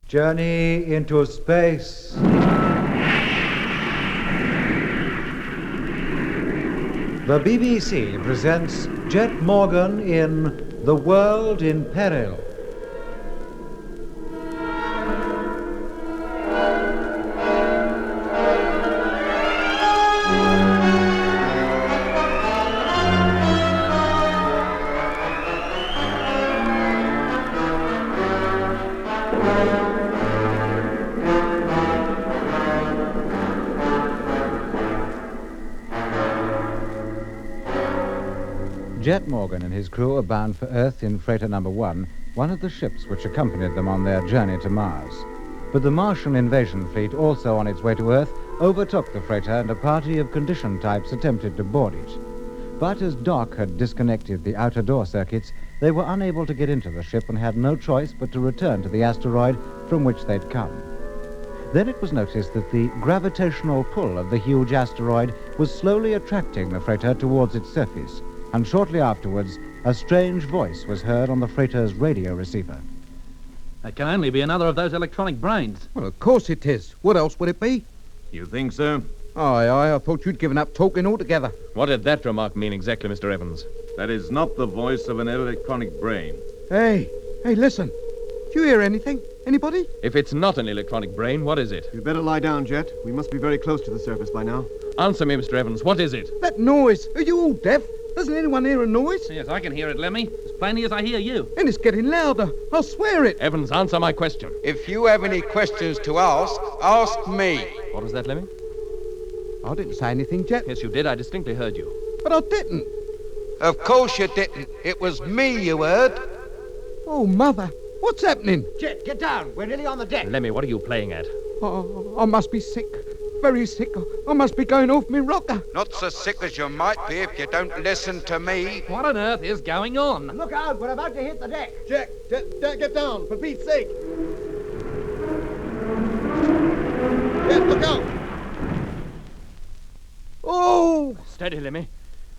Journey into space. The BBC presents Jet Morgan in The World in Peril. Jet Morgan and his crew are bound for Earth in freighter number 1, one of the ships which accompanied them on their journey to Mars. But the Martian invasion fleet, also on its way to Earth, overtook the freighter and a party of condition types attempted to board it. But as Doc had disconnected the outer door circuits, they were unable to get into the ship and had no choice but to return to the asteroid from which they'd come. Then it was noticed that the gravitational pull of the huge asteroid was slowly attracting the freighter towards its surface, and shortly afterwards, a strange voice was heard on the freighter's radio receiver. That can only be another of those electronic brains. Well, of course it is. What else would it be? You think so? Aye, I thought you'd given up talking altogether. What did that remark mean exactly, Mr. Evans? That is not the voice of an electronic brain. Hey, listen. Do you hear anything? Anybody? If it's not an electronic brain, what is it? You'd better lie down, Jet. We must be very close to the surface by now. Answer me, Mr. Evans. What is it? That noise. Are you all deaf? Doesn't anyone hear a noise? Yes, I can hear it, Lemmy. As plainly as I hear you. And it's getting louder. I'll swear it. Evans, answer my question. If you have any questions to ask me. What was that, Lemmy? I didn't say anything, Jet. Yes, you did. I distinctly heard you. But I didn't. Of course you didn't. It was me you heard. Oh, Mother. What's happening? Jet, get down. We're nearly on the deck. Lemmy, what are you playing at? Oh, I must be sick. Very sick. I must be going off me rocker. Not so sick as you might be if you don't listen to me. What on earth is going on? Look out, we're about to hit the deck. Jack, get down, for Pete's sake. Jet, look out. Oh! Steady, Lemmy.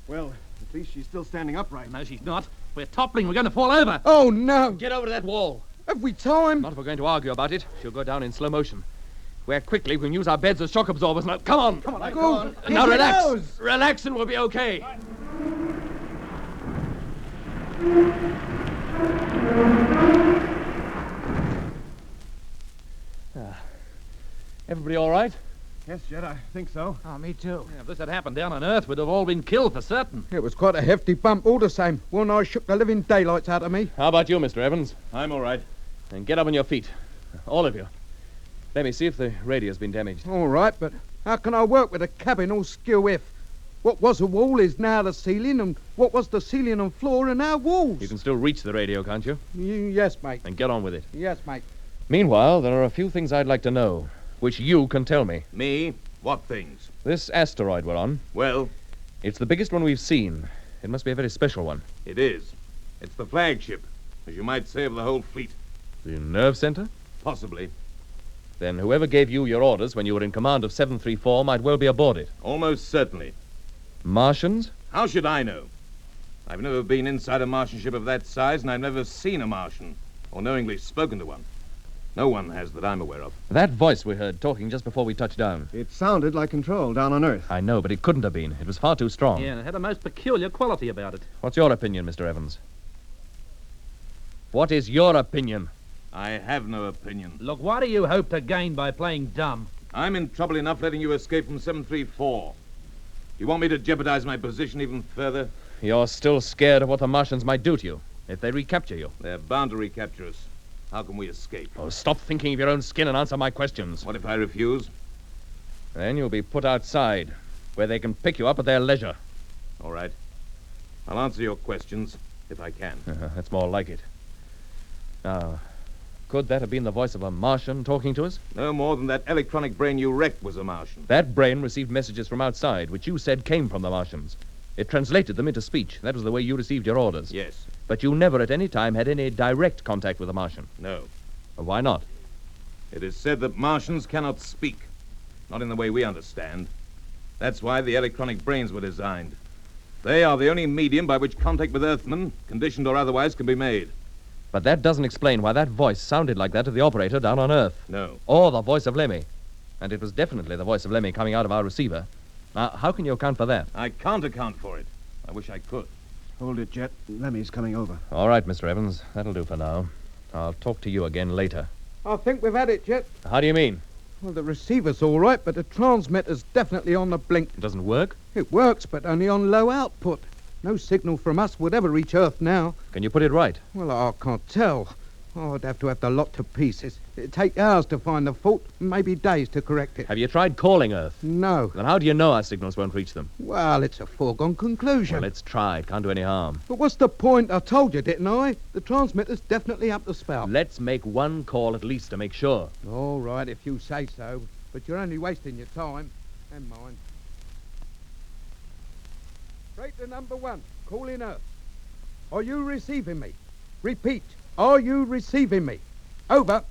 Well, at least she's still standing upright. No, she's not. We're toppling. We're going to fall over. Oh, no. Get over to that wall. Have we time? Not if we're going to argue about it. She'll go down in slow motion. We're quickly. We can use our beds as shock absorbers. Now, come on. Come on. Go. Now, relax. Relax and we'll be okay. Everybody all right? Yes, Jet, I think so. Oh, me too. Yeah, if this had happened down on Earth, we'd have all been killed for certain. It was quite a hefty bump all the same. One eye shook the living daylights out of me. How about you, Mr. Evans? I'm all right. And get up on your feet. All of you. Let me see if the radio's been damaged. All right, but how can I work with a cabin all skew if what was a wall is now the ceiling, and what was the ceiling and floor are now walls? You can still reach the radio, can't you? Yes, mate. And get on with it. Yes, mate. Meanwhile, there are a few things I'd like to know, which you can tell me. Me? What things? This asteroid we're on, Well, it's the biggest one we've seen. It must be a very special one. it is. It's the flagship, as you might say, of the whole fleet. The nerve center? Possibly. Then whoever gave you your orders when you were in command of 734 might well be aboard it. Almost certainly. Martians? How should I know? I've never been inside a Martian ship of that size, and I've never seen a Martian, or knowingly spoken to one. No one has that I'm aware of. That voice we heard talking just before we touched down. It sounded like Control down on Earth. I know, but it couldn't have been. It was far too strong. Yeah, and it had a most peculiar quality about it. What's your opinion, Mr. Evans? What is your opinion? I have no opinion. Look, what do you hope to gain by playing dumb? I'm in trouble enough letting you escape from 734. You want me to jeopardize my position even further? You're still scared of what the Martians might do to you if they recapture you. They're bound to recapture us. How can we escape? Oh, stop thinking of your own skin and answer my questions. What if I refuse? Then you'll be put outside, where they can pick you up at their leisure. All right. I'll answer your questions, if I can. That's more like it. Now, could that have been the voice of a Martian talking to us? No more than that electronic brain you wrecked was a Martian. That brain received messages from outside, which you said came from the Martians. It translated them into speech. That was the way you received your orders. Yes. But you never at any time had any direct contact with a Martian. No. Why not? It is said that Martians cannot speak. Not in the way we understand. That's why the electronic brains were designed. They are the only medium by which contact with Earthmen, conditioned or otherwise, can be made. But that doesn't explain why that voice sounded like that to the operator down on Earth. No. Or the voice of Lemmy. And it was definitely the voice of Lemmy coming out of our receiver. Now, how can you account for that? I can't account for it. I wish I could. Hold it, Jet. Lemmy's coming over. All right, Mr. Evans. That'll do for now. I'll talk to you again later. I think we've had it, Jet. How do you mean? Well, the receiver's all right, but the transmitter's definitely on the blink. It doesn't work? It works, but only on low output. No signal from us would ever reach Earth now. Can you put it right? Well, I can't tell. I'd have to have the lot to pieces. It'd take hours to find the fault, maybe days to correct it. Have you tried calling Earth? No. Then how do you know our signals won't reach them? Well, it's a foregone conclusion. Well, let's try. It can't do any harm. But what's the point? I told you, didn't I? The transmitter's definitely up the spout. Let's make one call at least to make sure. All right, if you say so. But you're only wasting your time. And mine. Freighter number 1, calling Earth. Are you receiving me? Repeat, are you receiving me? Over.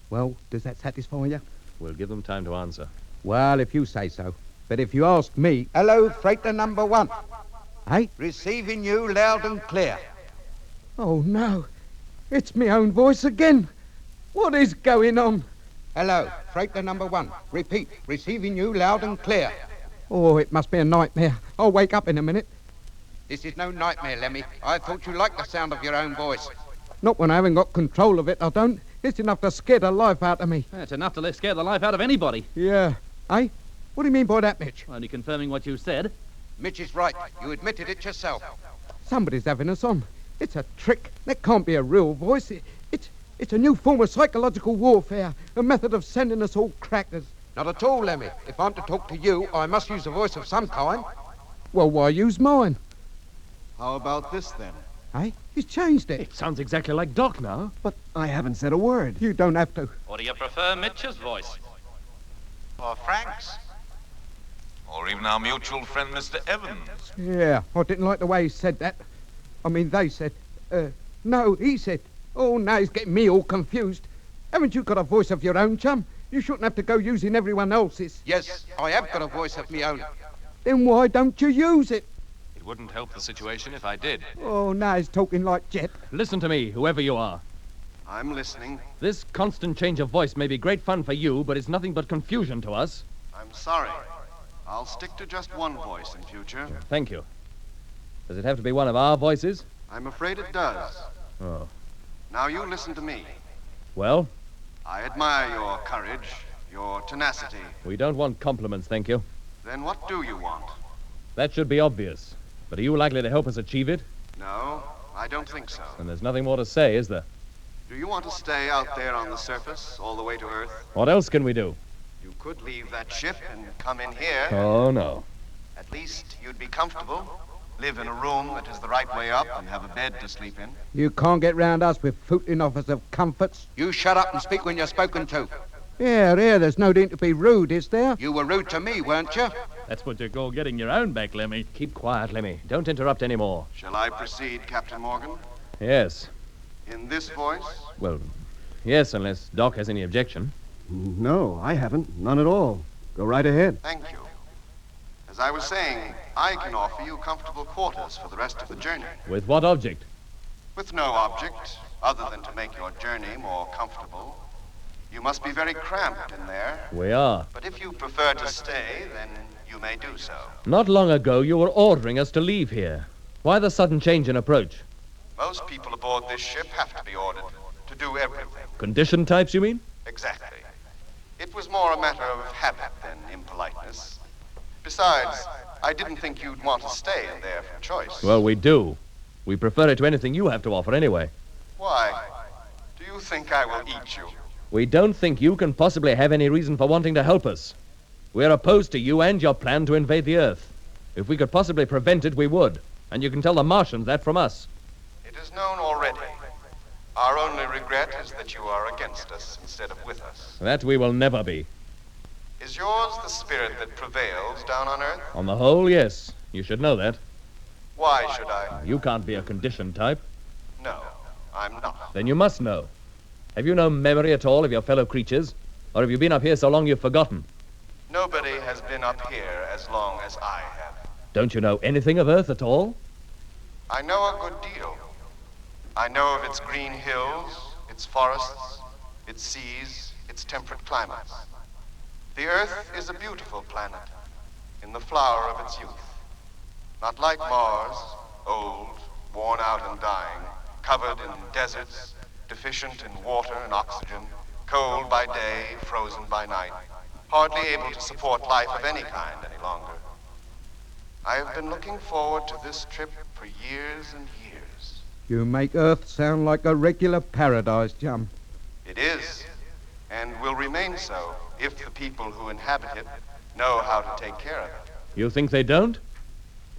Well, does that satisfy you? We'll give them time to answer. Well, if you say so. But if you ask me... Hello, freighter number 1. Hey? Receiving you loud and clear. Oh, no. It's my own voice again. What is going on? Hello, freighter number 1. Repeat, receiving you loud and clear. Oh, it must be a nightmare. I'll wake up in a minute. This is no nightmare, Lemmy. I thought you liked the sound of your own voice. Not when I haven't got control of it, I don't. It's enough to scare the life out of me. It's enough to scare the life out of anybody. Yeah. Eh? What do you mean by that, Mitch? Only confirming what you said. Mitch is right. You admitted it yourself. Somebody's having us on. It's a trick. That can't be a real voice. It's a new form of psychological warfare. A method of sending us all crackers. Not at all, Lemmy. If I'm to talk to you, I must use a voice of some kind. Well, why use mine? How about this, then? Eh? He's changed it. It sounds exactly like Doc now. But I haven't said a word. You don't have to. Or do you prefer Mitch's voice? Or Frank's. Or even our mutual friend, Mr. Evans. Yeah, I didn't like the way he said that. I mean, they said. No, he said. Oh, now he's getting me all confused. Haven't you got a voice of your own, chum? You shouldn't have to go using everyone else's. Yes, I have got a voice of my own. Then why don't you use it? It wouldn't help the situation if I did. Oh, now he's talking like Jet. Listen to me, whoever you are. I'm listening. This constant change of voice may be great fun for you, but it's nothing but confusion to us. I'm sorry. I'll stick to just one voice in future. Thank you. Does it have to be one of our voices? I'm afraid it does. Oh. Now you listen to me. Well, I admire your courage, your tenacity. we don't want compliments, thank you. Then what do you want? That should be obvious. But are you likely to help us achieve it? No, I don't think so. And there's nothing more to say, is there? Do you want to stay out there on the surface all the way to Earth? What else can we do? You could leave that ship and come in here. Oh, no. At least you'd be comfortable. Live in a room that is the right way up and have a bed to sleep in. You can't get round us with footing offers of comforts. You shut up and speak when you're spoken to. Yeah, there's no need to be rude, is there? You were rude to me, weren't you? That's what you call getting your own back, Lemmy. Keep quiet, Lemmy. Don't interrupt any more. Shall I proceed, Captain Morgan? Yes. In this voice? Well, yes, unless Doc has any objection. No, I haven't. None at all. Go right ahead. Thank you. As I was saying, I can offer you comfortable quarters for the rest of the journey. With what object? With no object, other than to make your journey more comfortable. You must be very cramped in there. We are. But if you prefer to stay, then you may do so. Not long ago, you were ordering us to leave here. Why the sudden change in approach? Most people aboard this ship have to be ordered to do everything. Condition types, you mean? Exactly. It was more a matter of habit than impoliteness. Besides, I didn't think you'd want to stay in there from choice. Well, we do. We prefer it to anything you have to offer anyway. Why? Do you think I will eat you? We don't think you can possibly have any reason for wanting to help us. We're opposed to you and your plan to invade the Earth. If we could possibly prevent it, we would. And you can tell the Martians that from us. It is known already. Our only regret is that you are against us instead of with us. That we will never be. Is yours the spirit that prevails down on Earth? On the whole, yes. You should know that. Why should I? You can't be a condition type. No, I'm not. Then you must know. Have you no memory at all of your fellow creatures? Or have you been up here so long you've forgotten? Nobody has been up here as long as I have. Don't you know anything of Earth at all? I know a good deal. I know of its green hills, its forests, its seas, its temperate climates. The Earth is a beautiful planet, in the flower of its youth. Not like Mars, old, worn out and dying, covered in deserts, deficient in water and oxygen, cold by day, frozen by night, hardly able to support life of any kind any longer. I have been looking forward to this trip for years and years. You make Earth sound like a regular paradise, chum. It is, and will remain so, if the people who inhabit it know how to take care of it. You think they don't?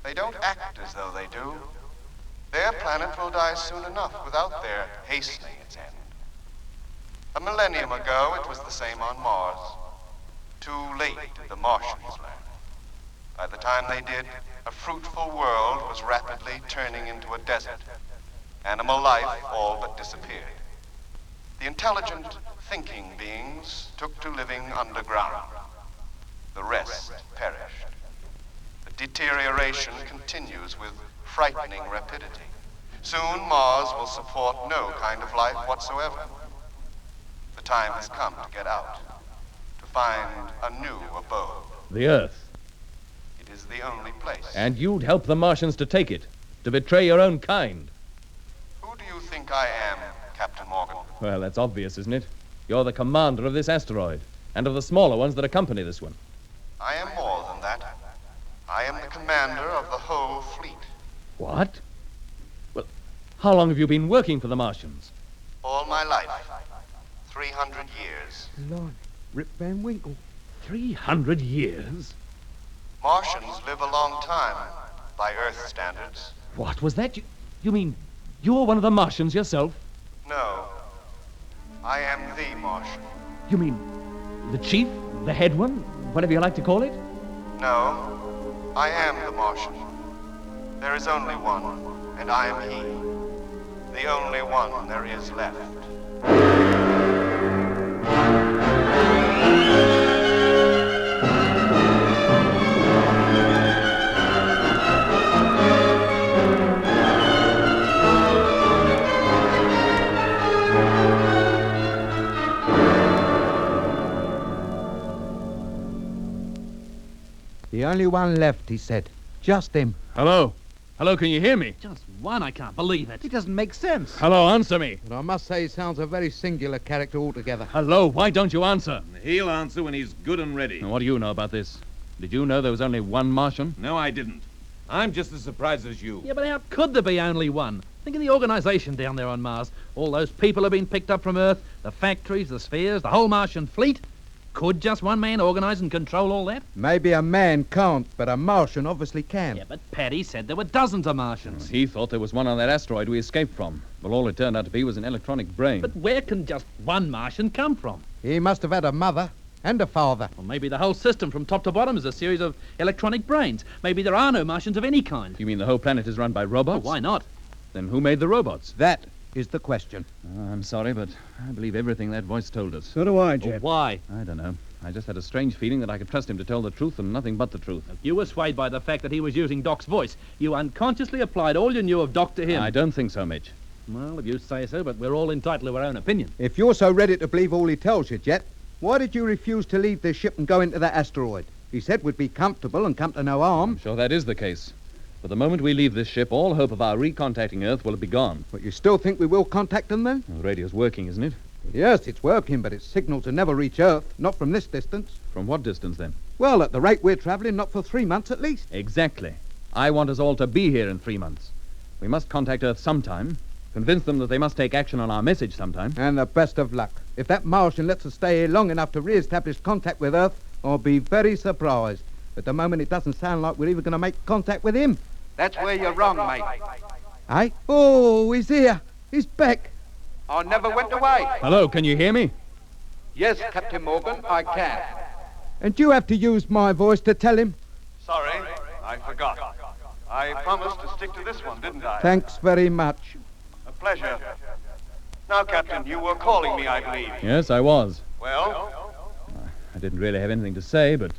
They don't act as though they do. Their planet will die soon enough without their hastening its end. A millennium ago, it was the same on Mars. Too late did the Martians learn. By the time they did, a fruitful world was rapidly turning into a desert. Animal life all but disappeared. The intelligent, thinking beings took to living underground. The rest perished. The deterioration continues with frightening rapidity. Soon Mars will support no kind of life whatsoever. The time has come to get out, to find a new abode. The Earth. It is the only place. And you'd help the Martians to take it, to betray your own kind. Who do you think I am, Captain Morgan? Well, that's obvious, isn't it? You're the commander of this asteroid, and of the smaller ones that accompany this one. I am more than that. I am the commander of the whole fleet. What? Well, how long have you been working for the Martians? All my life. 300 years. Lord, Rip Van Winkle. 300 years? Martians live a long time, by Earth standards. What was that? You mean you're one of the Martians yourself? No. I am the Martian. You mean the chief, the head one, whatever you like to call it? No. I am the Martian. There is only one, and I am he. The only one there is left. The only one left, he said. Just him. Hello? Hello, can you hear me? Just one, I can't believe it. It doesn't make sense. Hello, answer me. But I must say he sounds a very singular character altogether. Hello, why don't you answer? He'll answer when he's good and ready. Now, what do you know about this? Did you know there was only one Martian? No, I didn't. I'm just as surprised as you. Yeah, but how could there be only one? Think of the organisation down there on Mars. All those people have been picked up from Earth, the factories, the spheres, the whole Martian fleet. Could just one man organise and control all that? Maybe a man can't, but a Martian obviously can. Yeah, but Paddy said there were dozens of Martians. He thought there was one on that asteroid we escaped from. Well, all it turned out to be was an electronic brain. But where can just one Martian come from? He must have had a mother and a father. Well, maybe the whole system from top to bottom is a series of electronic brains. Maybe there are no Martians of any kind. You mean the whole planet is run by robots? Well, why not? Then who made the robots? That is the question. I'm sorry, but I believe everything that voice told us. So do I, Well, why? I don't know. I just had a strange feeling that I could trust him to tell the truth and nothing but the truth. If you were swayed by the fact that he was using Doc's voice, you unconsciously applied all you knew of Doc to him. I don't think so, Mitch. Well, if you say so, but we're all entitled to our own opinion. If you're so ready to believe all he tells you, Jet, why did you refuse to leave this ship and go into that asteroid? He said we'd be comfortable and come to no harm. I'm sure that is the case. But the moment we leave this ship, all hope of our recontacting Earth will be gone. But you still think we will contact them then? Well, the radio's working, isn't it? Yes, it's working, but its signals will never reach Earth, not from this distance. From what distance, then? Well, at the rate we're travelling, not for 3 months at least. Exactly. I want us all to be here in 3 months. We must contact Earth sometime, convince them that they must take action on our message sometime. And the best of luck. If that Martian lets us stay here long enough to re-establish contact with Earth, I'll be very surprised. At the moment, it doesn't sound like we're even going to make contact with him. That's where you're wrong, mate. Eh? Oh, he's here. He's back. I never went away. Hello, can you hear me? Yes, Captain Morgan, I can. And you have to use my voice to tell him. Sorry, I forgot. I promised to stick to this one, didn't I? Thanks very much. A pleasure. Now, Captain, you were calling me, I believe. Yes, I was. Well? I didn't really have anything to say, but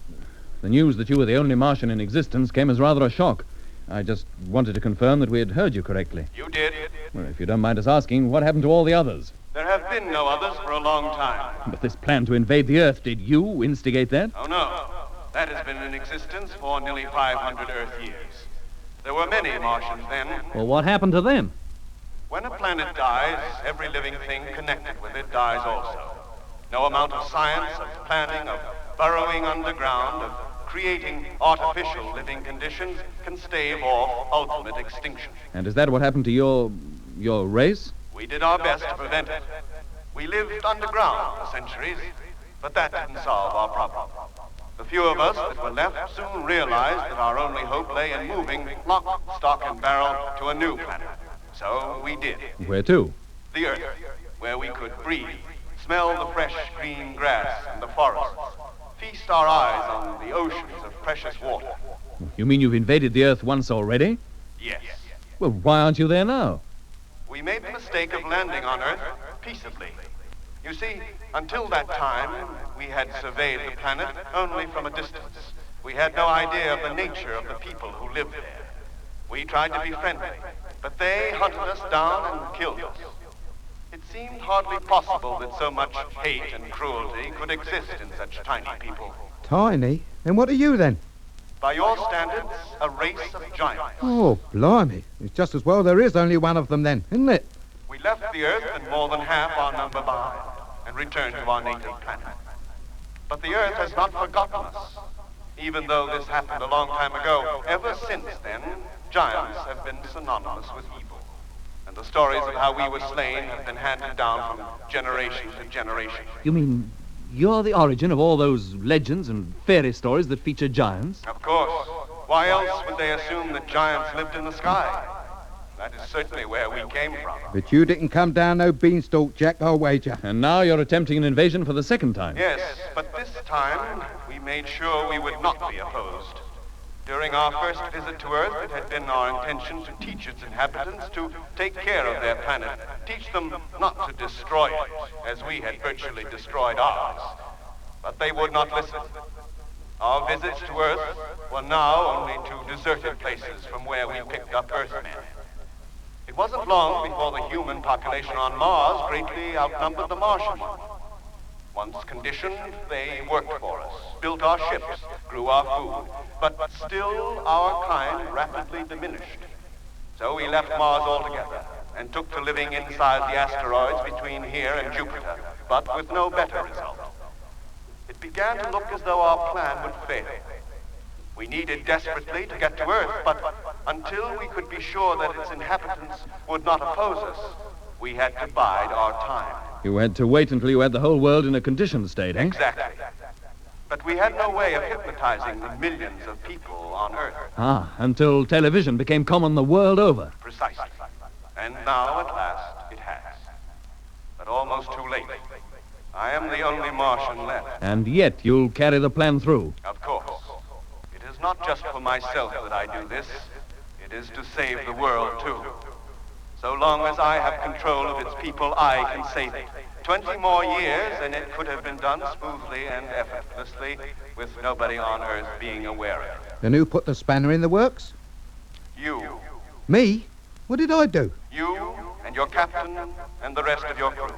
the news that you were the only Martian in existence came as rather a shock. I just wanted to confirm that we had heard you correctly. You did. Well, if you don't mind us asking, what happened to all the others? There have been no others for a long time. But this plan to invade the Earth, did you instigate that? Oh, no. That has been in existence for nearly 500 Earth years. There were many Martians then. Well, what happened to them? When a planet dies, every living thing connected with it dies also. No amount of science, of planning, of burrowing underground, of creating artificial living conditions can stave off ultimate extinction. And is that what happened to your race? We did our best to prevent it. We lived underground for centuries, but that didn't solve our problem. The few of us that were left soon realized that our only hope lay in moving lock, stock, and barrel to a new planet. So we did. Where to? The Earth, where we could breathe, smell the fresh green grass and the forests, feast our eyes on the oceans of precious water. You mean you've invaded the Earth once already? Yes. Well, why aren't you there now? We made the mistake of landing on Earth peaceably. You see, until that time, we had surveyed the planet only from a distance. We had no idea of the nature of the people who lived there. We tried to be friendly, but they hunted us down and killed us. It seemed hardly possible that so much hate and cruelty could exist in such tiny people. Tiny? And what are you then? By your standards, a race of giants. Oh, blimey. It's just as well there is only one of them then, isn't it? We left the Earth and more than half our number behind and returned to our native planet. But the Earth has not forgotten us. Even though this happened a long time ago, ever since then, giants have been synonymous with evil. And the stories of how we were slain have been handed down from generation to generation. You mean you're the origin of all those legends and fairy stories that feature giants? Of course. Why else would they assume that giants lived in the sky? That is certainly where we came from. But you didn't come down no beanstalk, Jack, I'll wager. And now you're attempting an invasion for the second time. Yes, but this time we made sure we would not be opposed. During our first visit to Earth, it had been our intention to teach its inhabitants to take care of their planet, teach them not to destroy it, as we had virtually destroyed ours. But they would not listen. Our visits to Earth were now only to deserted places from where we picked up Earthmen. It wasn't long before the human population on Mars greatly outnumbered the Martian one. Once conditioned, they worked for us, built our ships, grew our food, but still our kind rapidly diminished. So we left Mars altogether and took to living inside the asteroids between here and Jupiter, but with no better result. It began to look as though our plan would fail. We needed desperately to get to Earth, but until we could be sure that its inhabitants would not oppose us, we had to bide our time. You had to wait until you had the whole world in a conditioned state, eh? Exactly. But we had no way of hypnotizing the millions of people on Earth. Ah, until television became common the world over. Precisely. And now, at last, it has. But almost too late. I am the only Martian left. And yet you'll carry the plan through. Of course. It is not just for myself that I do this. It is to save the world, too. So long as I have control of its people, I can save it. 20 more years, and it could have been done smoothly and effortlessly, with nobody on Earth being aware of it. And who put the spanner in the works? You. Me? What did I do? You and your captain and the rest of your crew.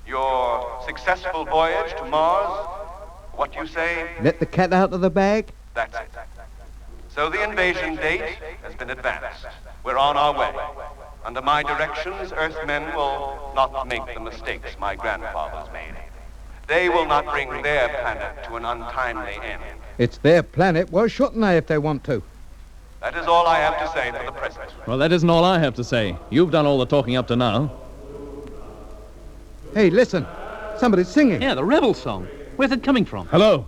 Your successful voyage to Mars, what you say? Let the cat out of the bag? That's it. So the invasion date has been advanced. We're on our way. Under my directions, Earthmen will not make the mistakes my grandfathers made. They will not bring their planet to an untimely end. It's their planet. Why shouldn't they if they want to? That is all I have to say for the present. Well, that isn't all I have to say. You've done all the talking up to now. Hey, listen. Somebody's singing. Yeah, the rebel song. Where's it coming from? Hello?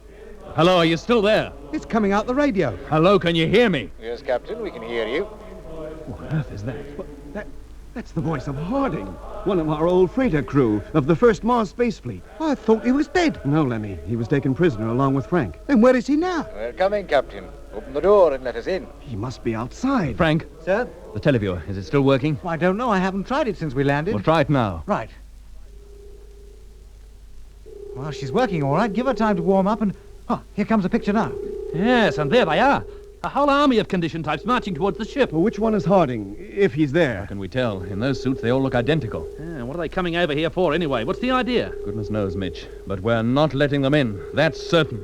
Hello, are you still there? It's coming out the radio. Hello, can you hear me? Yes, Captain, we can hear you. What on earth is that? That's the voice of Harding, one of our old freighter crew of the first Mars space fleet. I thought he was dead. No, Lemmy. He was taken prisoner along with Frank. Then where is he now? We're coming, Captain. Open the door and let us in. He must be outside. Frank? Sir? The televiewer, is it still working? Well, I don't know. I haven't tried it since we landed. Well, try it now. Right. Well, she's working all right. Give her time to warm up and... Oh, here comes the picture now. Yes, and there they are. A whole army of condition types marching towards the ship. Well, which one is Harding, if he's there? How can we tell? In those suits, they all look identical. Yeah, what are they coming over here for anyway? What's the idea? Goodness knows, Mitch. But we're not letting them in. That's certain.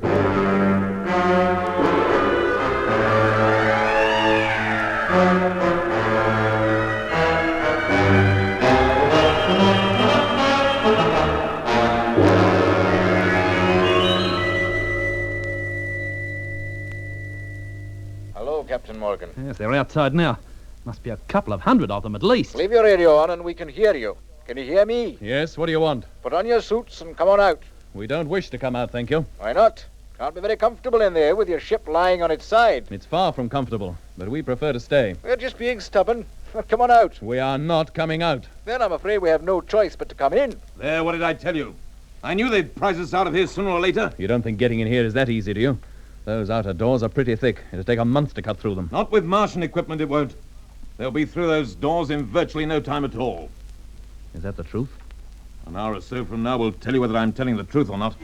Captain Morgan. Yes, they're outside now. Must be a couple of hundred of them at least. Leave your radio on and we can hear you. Can you hear me? Yes, what do you want? Put on your suits and come on out. We don't wish to come out, thank you. Why not? Can't be very comfortable in there with your ship lying on its side. It's far from comfortable, but we prefer to stay. We're just being stubborn. Come on out. We are not coming out. Then I'm afraid we have no choice but to come in. There, what did I tell you? I knew they'd prize us out of here sooner or later. You don't think getting in here is that easy, do you? Those outer doors are pretty thick. It'll take a month to cut through them. Not with Martian equipment, it won't. They'll be through those doors in virtually no time at all. Is that the truth? An hour or so from now, we'll tell you whether I'm telling the truth or not.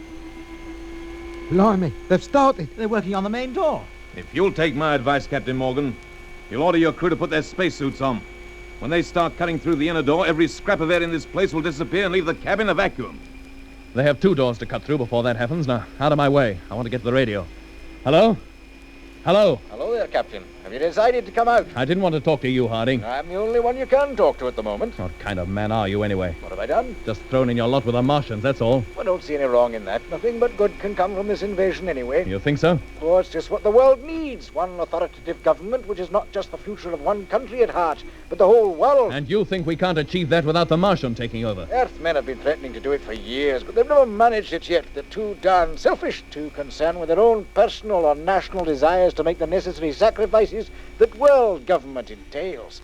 Blimey, they've started. They're working on the main door. If you'll take my advice, Captain Morgan, you'll order your crew to put their spacesuits on. When they start cutting through the inner door, every scrap of air in this place will disappear and leave the cabin a vacuum. They have 2 doors to cut through before that happens. Now, out of my way. I want to get to the radio. Hello? Hello? Hello there, Captain. Have you decided to come out? I didn't want to talk to you, Harding. I'm the only one you can talk to at the moment. What kind of man are you, anyway? What have I done? Just thrown in your lot with the Martians, that's all. I don't see any wrong in that. Nothing but good can come from this invasion anyway. You think so? Oh, it's just what the world needs. One authoritative government which is not just the future of one country at heart, but the whole world. And you think we can't achieve that without the Martian taking over? Earthmen have been threatening to do it for years, but they've never managed it yet. They're too darn selfish, too concerned with their own personal or national desires to make the necessary sacrifices that world government entails.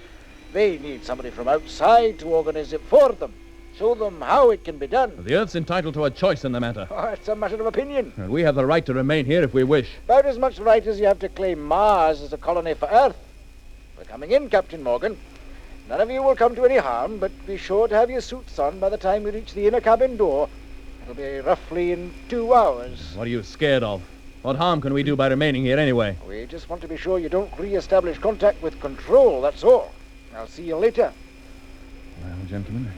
They need somebody from outside to organize it for them, show them how it can be done. The Earth's entitled to a choice in the matter. Oh, it's a matter of opinion. And we have the right to remain here if we wish. About as much right as you have to claim Mars as a colony for Earth. We're coming in, Captain Morgan. None of you will come to any harm, but be sure to have your suits on by the time we reach the inner cabin door. It'll be roughly in 2 hours. What are you scared of? What harm can we do by remaining here anyway? We just want to be sure you don't re-establish contact with Control, that's all. I'll see you later. Well, gentlemen,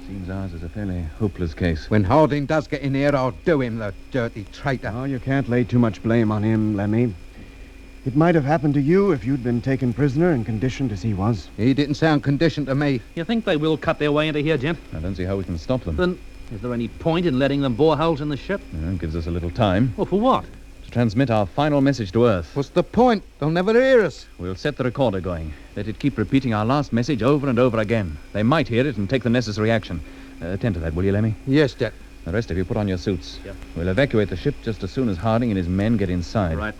seems ours is a fairly hopeless case. When Harding does get in here, I'll do him, the dirty traitor. Oh, you can't lay too much blame on him, Lemmy. It might have happened to you if you'd been taken prisoner and conditioned as he was. He didn't sound conditioned to me. You think they will cut their way into here, gent? I don't see how we can stop them. Then, is there any point in letting them bore holes in the ship? It gives us a little time. Well, for what? To transmit our final message to Earth. What's the point? They'll never hear us. We'll set the recorder going. Let it keep repeating our last message over and over again. They might hear it and take the necessary action. Attend to that, will you, Lemmy? Yes, Jack. The rest of you put on your suits. Yep. We'll evacuate the ship just as soon as Harding and his men get inside. Right.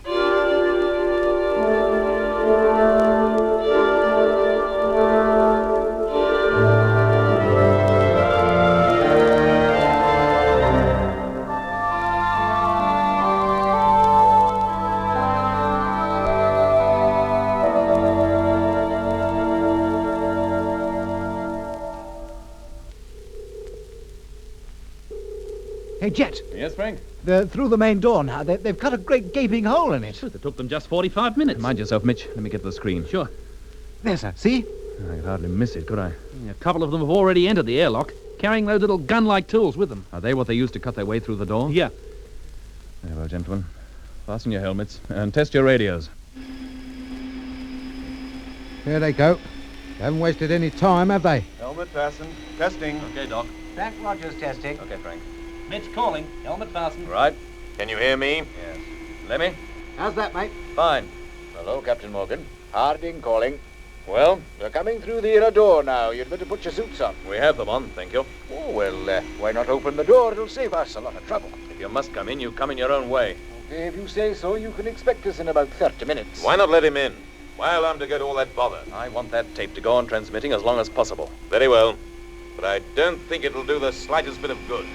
Hey, Jet. Yes, Frank? They're through the main door now. They've cut a great gaping hole in it. It took them just 45 minutes. Mind yourself, Mitch. Let me get to the screen. Sure. There, sir. See? I could hardly miss it, could I? A couple of them have already entered the airlock, carrying those little gun-like tools with them. Are they what they used to cut their way through the door? Yeah. Very well, gentlemen. Fasten your helmets and test your radios. Here they go. They haven't wasted any time, have they? Helmet fastened. Testing. Okay, Doc. Frank Rogers testing. Okay, Frank. Mitch calling. Helmet fastened. Right. Can you hear me? Yes. Lemmy? How's that, mate? Fine. Hello, Captain Morgan. Harding calling. Well, we're coming through the inner door now. You'd better put your suits on. We have them on, thank you. Oh, well, why not open the door? It'll save us a lot of trouble. If you must come in, you come in your own way. Okay, if you say so, you can expect us in about 30 minutes. Why not let him in? While I'm to go to all that bother. I want that tape to go on transmitting as long as possible. Very well. But I don't think it'll do the slightest bit of good.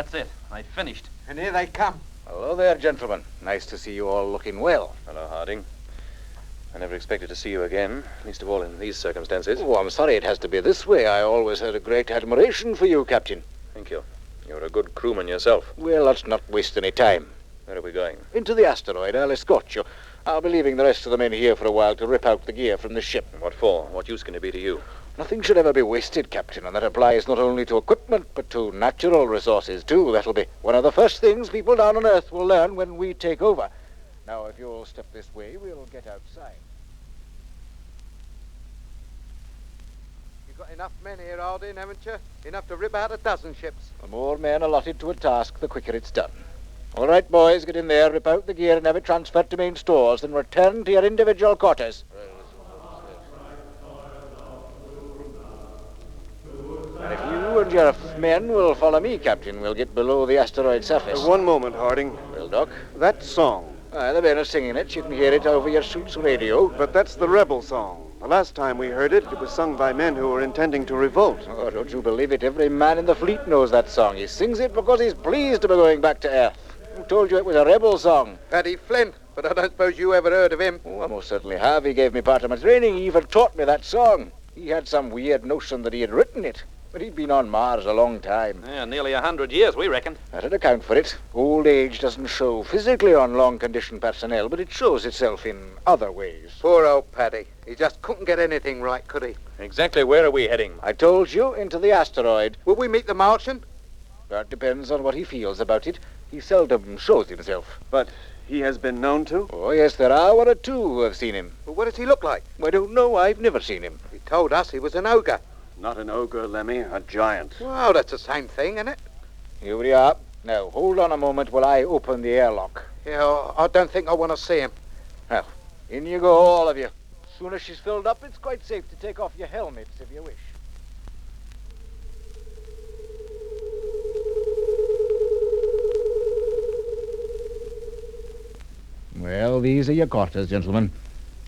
that's it. They've finished. And here they come. Hello there, gentlemen. Nice to see you all looking well. Hello, Harding. I never expected to see you again, least of all in these circumstances. Oh, I'm sorry it has to be this way. I always had a great admiration for you, Captain. Thank you. You're a good crewman yourself. Well, let's not waste any time. Where are we going? Into the asteroid. I'll escort you. I'll be leaving the rest of the men here for a while to rip out the gear from the ship. What for? What use can it be to you? Nothing should ever be wasted, Captain, and that applies not only to equipment, but to natural resources, too. That'll be one of the first things people down on Earth will learn when we take over. Now, if you'll step this way, we'll get outside. You've got enough men here, Harding, haven't you? Enough to rip out a dozen ships. The more men allotted to a task, the quicker it's done. All right, boys, get in there, rip out the gear and have it transferred to main stores, then return to your individual quarters. And if you and your men will follow me, Captain, we'll get below the asteroid surface. One moment, Harding. Well, Doc? That song. The men are singing it. You can hear it over your suit's radio. But that's the rebel song. The last time we heard it, it was sung by men who were intending to revolt. Oh, don't you believe it? Every man in the fleet knows that song. He sings it because he's pleased to be going back to Earth. Who told you it was a rebel song? Paddy Flynn, but I don't suppose you ever heard of him. Oh, I most certainly have. He gave me part of my training. He even taught me that song. He had some weird notion that he had written it. But he'd been on Mars a long time. Yeah, nearly 100 years, we reckon. That'd account for it. Old age doesn't show physically on long-conditioned personnel, but it shows itself in other ways. Poor old Paddy. He just couldn't get anything right, could he? Exactly where are we heading? I told you, into the asteroid. Will we meet the Martian? That depends on what he feels about it. He seldom shows himself. But he has been known to? Oh, yes, there are one or two who have seen him. Well, what does he look like? I don't know. I've never seen him. He told us he was an ogre. Not an ogre, Lemmy, a giant. Well, that's the same thing, isn't it? Here we are. Now, hold on a moment while I open the airlock. Yeah, I don't think I want to see him. Well, in you go, all of you. As soon as she's filled up, it's quite safe to take off your helmets if you wish. Well, these are your quarters, gentlemen.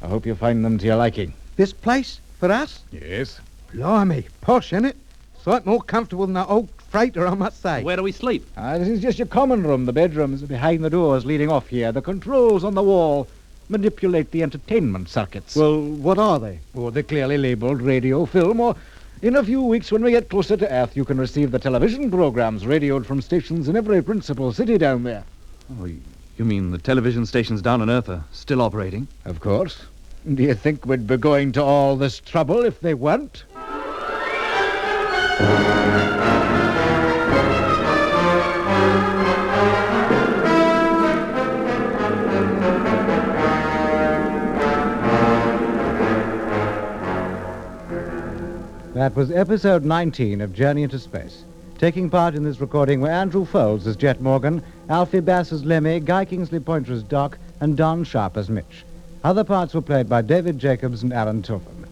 I hope you find them to your liking. This place? For us? Yes. Blimey, posh, isn't it? Sight more comfortable than that old freighter, I must say. Where do we sleep? This is just your common room. The bedrooms are behind the doors leading off here. The controls on the wall manipulate the entertainment circuits. Well, what are they? Oh, they're clearly labeled radio, film, or in a few weeks when we get closer to Earth, you can receive the television programs radioed from stations in every principal city down there. Oh, you mean the television stations down on Earth are still operating? Of course. Do you think we'd be going to all this trouble if they weren't? That was episode 19 of Journey into Space. Taking part in this recording were Andrew Foulds as Jet Morgan, Alfie Bass as Lemmy, Guy Kingsley Pointer as Doc, and Don Sharp as Mitch. Other parts were played by David Jacobs and Alan Tilvern.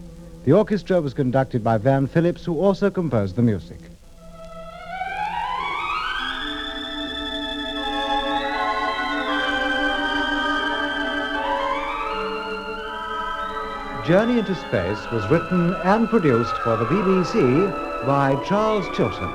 The orchestra was conducted by Van Phillips, who also composed the music. Journey into Space was written and produced for the BBC by Charles Chilton.